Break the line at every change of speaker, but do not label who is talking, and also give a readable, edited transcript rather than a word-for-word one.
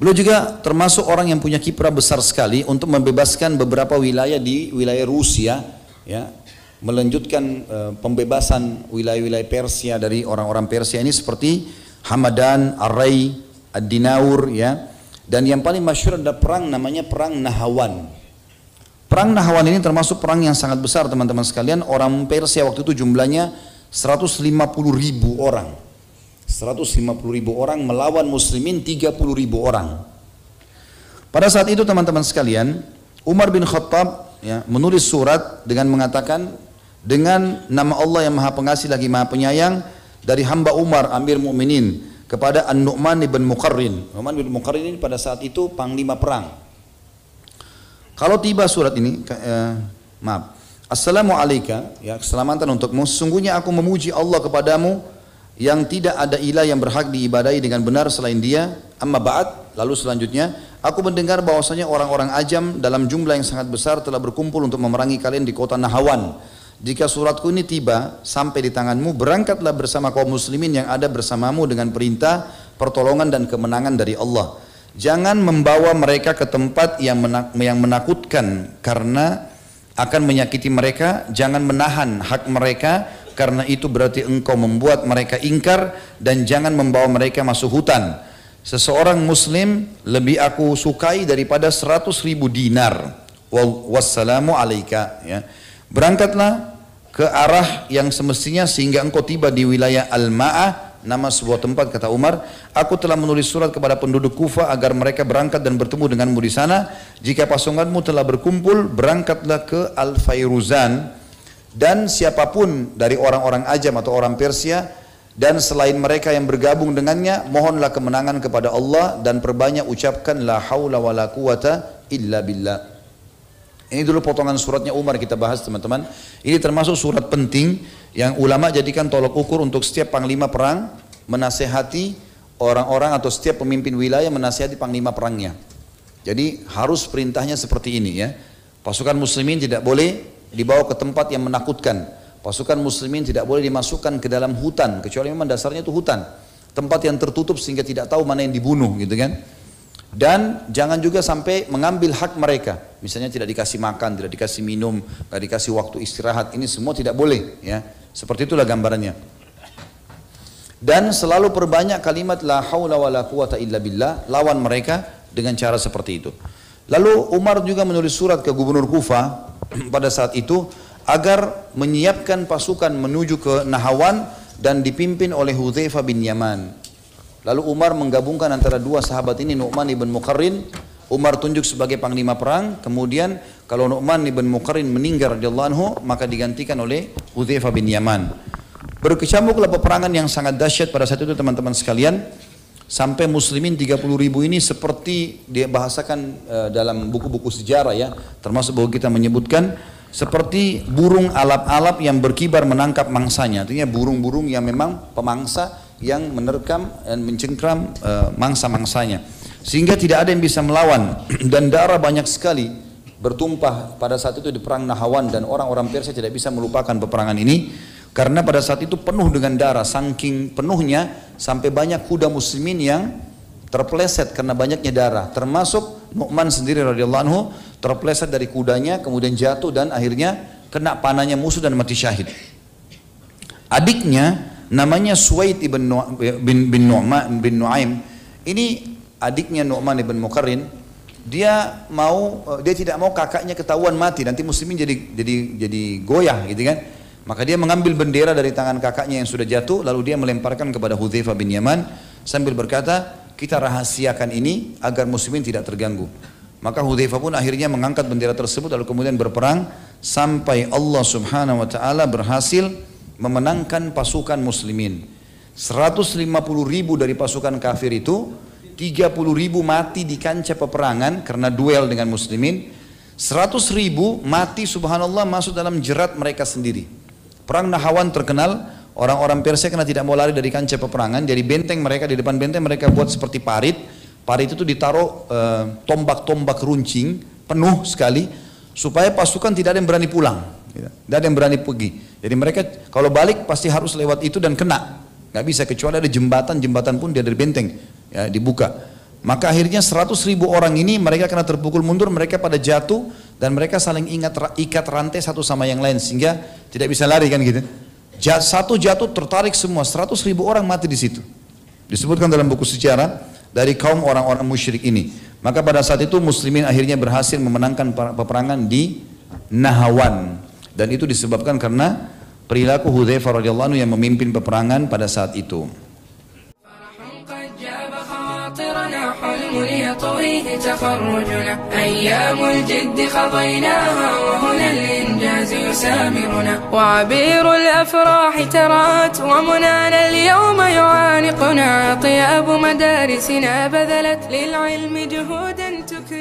Beliau juga termasuk orang yang punya kiprah besar sekali untuk membebaskan beberapa wilayah di wilayah Rusia, ya, melanjutkan pembebasan wilayah-wilayah Persia dari orang-orang Persia ini seperti Hamadan, Ar-Ray, Ad-Dinaur, ya. Dan yang paling masyhur ada perang namanya perang Nahawan. Perang Nahawan ini termasuk perang yang sangat besar teman-teman sekalian. Orang Persia waktu itu jumlahnya 150.000 orang. 150.000 orang melawan muslimin 30.000 orang. Pada saat itu teman-teman sekalian, Umar bin Khattab, ya, menulis surat dengan mengatakan, dengan nama Allah yang Maha Pengasih lagi Maha Penyayang, dari hamba Umar Amir Mukminin kepada An-Nu'man ibn Muqarrin. Nu'man ibn Muqarrin ini pada saat itu panglima perang. Kalau tiba surat ini, Assalamu alayka, ya, keselamatan untukmu. Sesungguhnya aku memuji Allah kepadamu yang tidak ada ilah yang berhak diibadahi dengan benar selain Dia. Amma ba'd, lalu selanjutnya, aku mendengar bahwasanya orang-orang Ajam dalam jumlah yang sangat besar telah berkumpul untuk memerangi kalian di kota Nahawan. Jika suratku ini tiba sampai di tanganmu, berangkatlah bersama kaum muslimin yang ada bersamamu dengan perintah, pertolongan dan kemenangan dari Allah. Jangan membawa mereka ke tempat yang menakutkan karena akan menyakiti mereka. Jangan menahan hak mereka karena itu berarti engkau membuat mereka ingkar, dan jangan membawa mereka masuk hutan. Seseorang muslim lebih aku sukai daripada 100.000 dinar. Wassalamu alaika, ya. Berangkatlah ke arah yang semestinya sehingga engkau tiba di wilayah Al-Ma'ah, nama sebuah tempat, kata Umar. Aku telah menulis surat kepada penduduk Kufah agar mereka berangkat dan bertemu denganmu di sana. Jika pasukanmu telah berkumpul, berangkatlah ke Al-Fairuzan, dan siapapun dari orang-orang Ajam atau orang Persia dan selain mereka yang bergabung dengannya, mohonlah kemenangan kepada Allah dan perbanyak ucapkan la haula wala quwata illa billah. Ini dulu potongan suratnya Umar kita bahas teman-teman. Ini termasuk surat penting yang ulama jadikan tolok ukur untuk setiap panglima perang menasehati orang-orang, atau setiap pemimpin wilayah menasehati panglima perangnya. Jadi harus perintahnya seperti ini, ya. Pasukan muslimin tidak boleh dibawa ke tempat yang menakutkan. Pasukan muslimin tidak boleh dimasukkan ke dalam hutan, kecuali memang dasarnya itu hutan, tempat yang tertutup sehingga tidak tahu mana yang dibunuh, gitu kan. Dan jangan juga sampai mengambil hak mereka, misalnya tidak dikasih makan, tidak dikasih minum, tidak dikasih waktu istirahat. Ini semua tidak boleh, ya. Seperti itulah gambarannya. Dan selalu perbanyak kalimat la haula wala quwata illa billah, lawan mereka dengan cara seperti itu. Lalu Umar juga menulis surat ke gubernur Kufah pada saat itu agar menyiapkan pasukan menuju ke Nahawan dan dipimpin oleh Hudzaifah bin Yaman. Lalu Umar menggabungkan antara dua sahabat ini, Nu'man ibn Muqarrin. Umar tunjuk sebagai panglima perang. Kemudian kalau Nu'man ibn Muqarrin meninggal radhiyallahu anhu, maka digantikan oleh Hudzaifah bin Yaman. Berkecamuklah peperangan yang sangat dahsyat pada saat itu teman-teman sekalian, sampai muslimin 30.000 ini seperti dia bahasakan dalam buku-buku sejarah, ya, termasuk bahwa kita menyebutkan seperti burung alap-alap yang berkibar menangkap mangsanya. Artinya burung-burung yang memang pemangsa yang menerkam dan mencengkram mangsa-mangsanya, sehingga tidak ada yang bisa melawan. Dan darah banyak sekali bertumpah pada saat itu di perang Nahawan, dan orang-orang Persia tidak bisa melupakan peperangan ini karena pada saat itu penuh dengan darah, saking penuhnya sampai banyak kuda muslimin yang terpeleset karena banyaknya darah, termasuk Nu'man sendiri radhiyallahu anhu terpeleset dari kudanya, kemudian jatuh dan akhirnya kena panahnya musuh dan mati syahid. Adiknya namanya Suwaid bin Nu'aim. Ini adiknya Nu'man ibn Muqarrin. Dia tidak mau kakaknya ketahuan mati, nanti muslimin jadi goyah, gitu kan. Maka dia mengambil bendera dari tangan kakaknya yang sudah jatuh, lalu dia melemparkan kepada Hudzaifah bin Yaman sambil berkata, kita rahasiakan ini agar muslimin tidak terganggu. Maka Hudzaifah pun akhirnya mengangkat bendera tersebut, lalu kemudian berperang sampai Allah subhanahu wa ta'ala berhasil memenangkan pasukan muslimin. 150.000 dari pasukan kafir itu, 30.000 mati di kancah peperangan karena duel dengan muslimin. 100.000 mati subhanallah masuk dalam jerat mereka sendiri. Perang Nahawan terkenal, orang-orang Persia karena tidak mau lari dari kancah peperangan, jadi benteng mereka, di depan benteng mereka buat seperti parit. Parit itu ditaruh tombak-tombak runcing penuh sekali supaya pasukan tidak ada yang berani pulang, tidak ada yang berani pergi. Jadi mereka kalau balik pasti harus lewat itu dan kena, nggak bisa, kecuali ada jembatan pun dia dari benteng, ya, dibuka. Maka akhirnya 100.000 orang ini mereka kena terpukul mundur, mereka pada jatuh dan mereka saling ikat rantai satu sama yang lain sehingga tidak bisa lari kan gitu. Satu jatuh tertarik semua, 100.000 orang mati di situ. Disebutkan dalam buku sejarah dari kaum orang-orang musyrik ini. Maka pada saat itu muslimin akhirnya berhasil memenangkan peperangan di Nahawan dan itu disebabkan karena perilaku Hudzaifah radhiyallahu anhu yang memimpin peperangan pada saat itu.
يطويه تخرجنا أيام الجد خضيناها وهنا الإنجاز يسامرنا وعبير الأفراح ترات ومنانا اليوم يعانقنا طياب مدارسنا بذلت للعلم جهودا تكرم